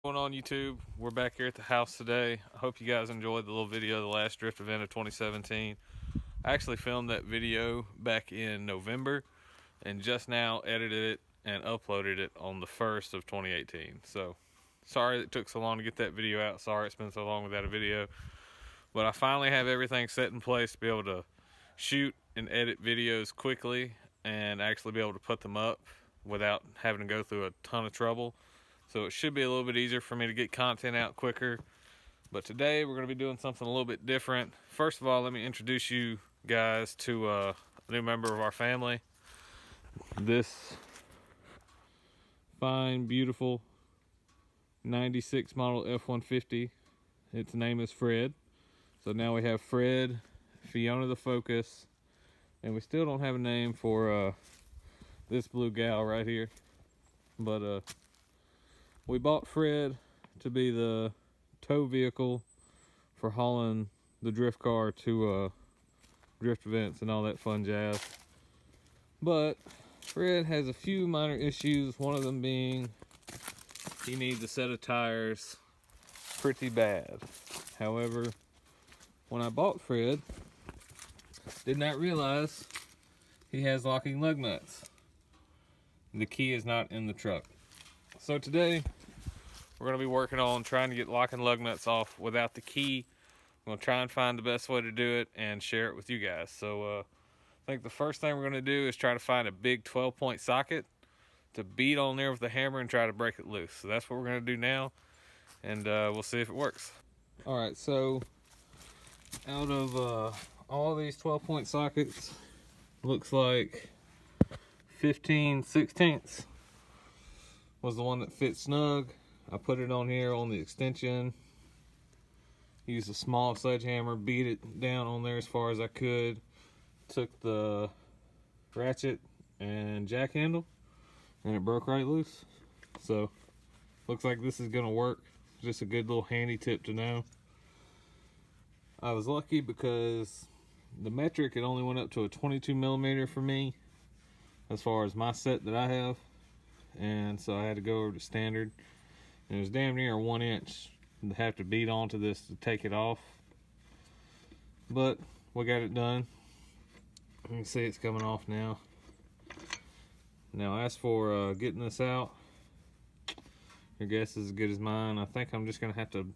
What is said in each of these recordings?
Going on YouTube, we're back here at the house today. I hope you guys enjoyed the little video of the last drift event of 2017. I actually filmed that video back in November and just now edited it and uploaded it on the 1st of 2018. So sorry it took so long to get that video out. Sorry it's been so long without a video, but I finally have everything set in place to be able to shoot and edit videos quickly and actually be able to put them up without having to go through a ton of trouble. So it should be a little bit easier for me to get content out quicker. But today we're going to be doing something a little bit different. First of all, let me introduce you guys to a new member of our family. This fine, beautiful 96 model F-150. Its name is Fred. So now we have Fred, Fiona the Focus, and we still don't have a name for this blue gal right here. But we bought Fred to be the tow vehicle for hauling the drift car to drift events and all that fun jazz. But Fred has a few minor issues, one of them being he needs a set of tires pretty bad. However, when I bought Fred, did not realize he has locking lug nuts. The key is not in the truck. So today, we're going to be working on trying to get locking lug nuts off without the key. I'm going to try and find the best way to do it and share it with you guys. So I think the first thing we're going to do is try to find a big 12-point socket to beat on there with the hammer and try to break it loose. So that's what we're going to do now, and we'll see if it works. All right, so out of all these 12-point sockets, looks like 15/16 was the one that fit snug. I put it on here on the extension, used a small sledgehammer, beat it down on there as far as I could, took the ratchet and jack handle, and it broke right loose. So looks like this is gonna work. Just a good little handy tip to know. I was lucky because the metric, it only went up to a 22mm for me as far as my set that I have, and so I had to go over to standard. And it was damn near 1 inch to have to beat onto this to take it off, but we got it done. You can see it's coming off now. Now as for getting this out, your guess is as good as mine. I think I'm just gonna have to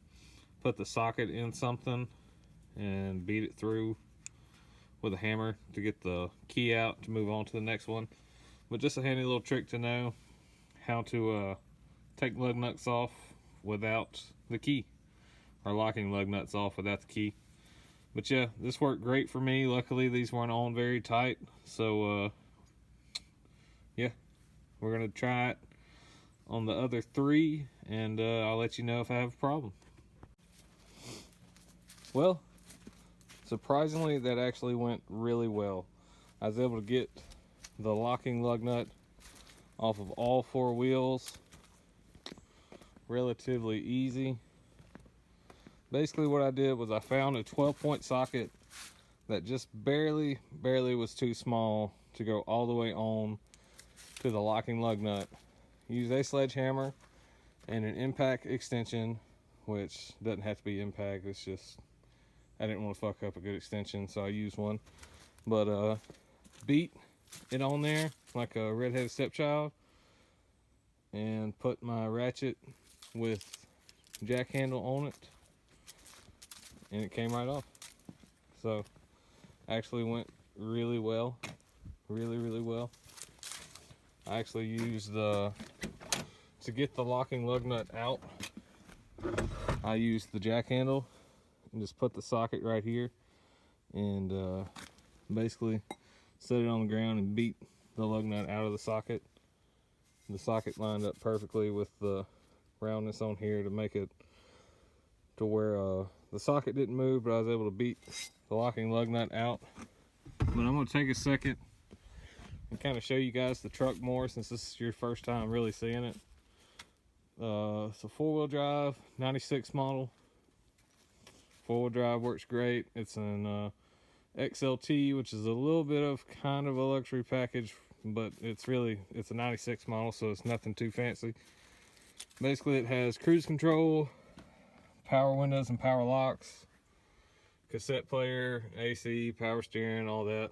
put the socket in something and beat it through with a hammer to get the key out to move on to the next one. But just a handy little trick to know how to take lug nuts off without the key, or locking lug nuts off without the key. But yeah, this worked great for me. Luckily these weren't on very tight, so yeah, we're gonna try it on the other 3, and I'll let you know if I have a problem. Well, surprisingly that actually went really well. I was able to get the locking lug nut off of all 4 wheels relatively easy. Basically what I did was I found a 12-point socket that just barely was too small to go all the way on to the locking lug nut. Use a sledgehammer and an impact extension, which doesn't have to be impact, it's just I didn't want to fuck up a good extension, so I used one. But beat it on there like a redheaded stepchild and put my ratchet with jack handle on it, and it came right off. So actually went really well, really well. I actually used to get the locking lug nut out, I used the jack handle and just put the socket right here and basically set it on the ground and beat the lug nut out of the socket. The socket lined up perfectly with the roundness on here to make it to where the socket didn't move, but I was able to beat the locking lug nut out. But I'm going to take a second and kind of show you guys the truck more, since this is your first time really seeing it. It's a 4-wheel drive 96 model. 4-wheel drive works great. It's an XLT, which is a little bit of kind of a luxury package, but it's a 96 model, so it's nothing too fancy. Basically, it has cruise control, power windows and power locks, cassette player, AC, power steering, all that.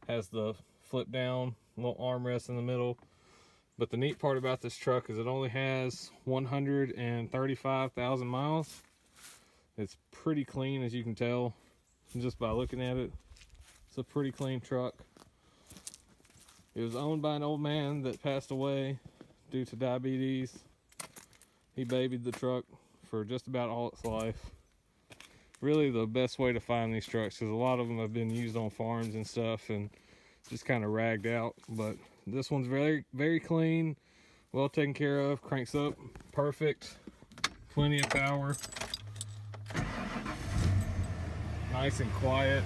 Has the flip down little armrest in the middle. But the neat part about this truck is it only has 135,000 miles. It's pretty clean, as you can tell just by looking at it. It's a pretty clean truck. It was owned by an old man that passed away due to diabetes. He babied the truck for just about all its life. Really the best way to find these trucks, because a lot of them have been used on farms and stuff and just kind of ragged out. But this one's very, very clean, well taken care of, cranks up perfect, plenty of power, nice and quiet.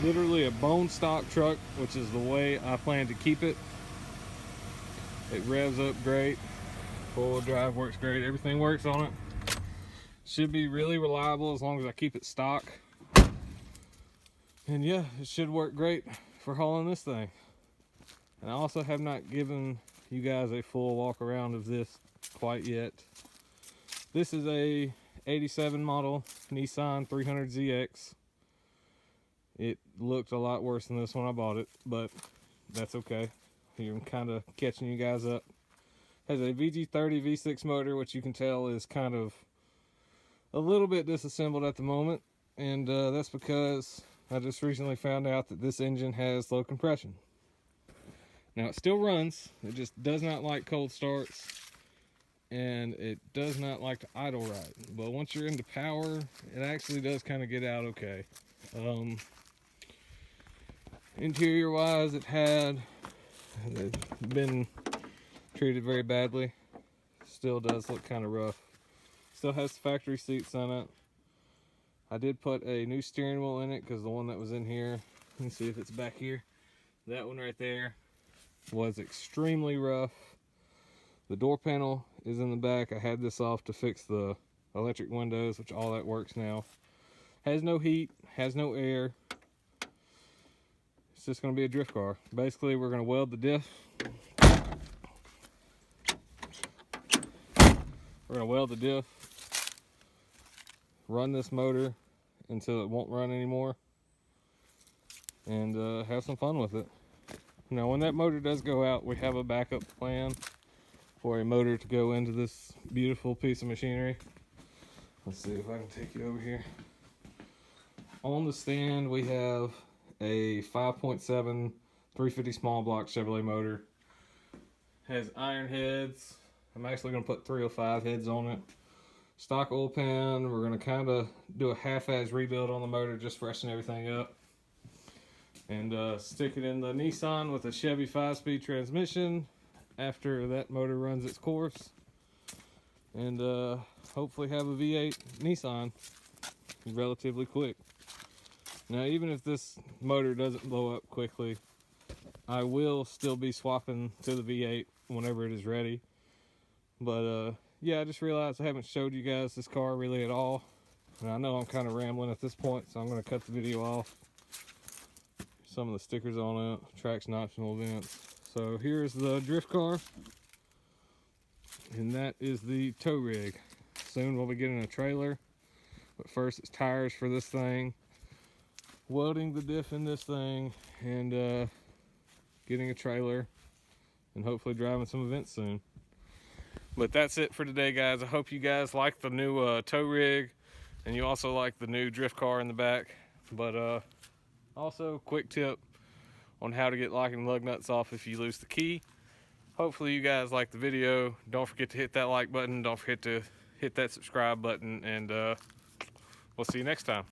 Literally a bone stock truck, which is the way I plan to keep it. It revs up great, four-wheel drive works great, everything works on it. Should be really reliable as long as I keep it stock. And yeah, it should work great for hauling this thing. And I also have not given you guys a full walk around of this quite yet. This is a 87 model Nissan 300ZX. It looked a lot worse than this when I bought it, but that's okay. I'm kind of catching you guys up. Has a VG30 V6 motor, which you can tell is kind of a little bit disassembled at the moment, and that's because I just recently found out that this engine has low compression. Now it still runs, it just does not like cold starts, and it does not like to idle right. But once you're into power, it actually does kind of get out okay. Interior wise, it's been treated very badly. Still does look kind of rough. Still has factory seats on it. I did put a new steering wheel in it because the one that was in here, let's see if it's back here, that one right there was extremely rough. The door panel is in the back. I had this off to fix the electric windows, which all that works now. Has no heat, has no air. It's just going to be a drift car. Basically, we're going to weld the diff. We're going to weld the diff, run this motor until it won't run anymore, and have some fun with it. Now, when that motor does go out, we have a backup plan for a motor to go into this beautiful piece of machinery. Let's see if I can take you over here. On the stand, we have a 5.7 350 small block Chevrolet motor. Has iron heads. I'm actually going to put 305 heads on it. Stock oil pan. We're going to kind of do a half-ass rebuild on the motor, just freshen everything up. And stick it in the Nissan with a Chevy 5-speed transmission after that motor runs its course. And hopefully have a V8 Nissan relatively quick. Now, even if this motor doesn't blow up quickly, I will still be swapping to the V8 whenever it is ready. But yeah, I just realized I haven't showed you guys this car really at all. And I know I'm kind of rambling at this point, so I'm going to cut the video off. Some of the stickers on it, traction optional events. So here's the drift car, and that is the tow rig. Soon we'll be getting a trailer, but first it's tires for this thing, welding the diff in this thing, and getting a trailer, and hopefully driving some events soon. But that's it for today, guys. I hope you guys like the new tow rig, and you also like the new drift car in the back. But also, quick tip on how to get locking lug nuts off if you lose the key. Hopefully you guys like the video. Don't forget to hit that like button. Don't forget to hit that subscribe button, and we'll see you next time.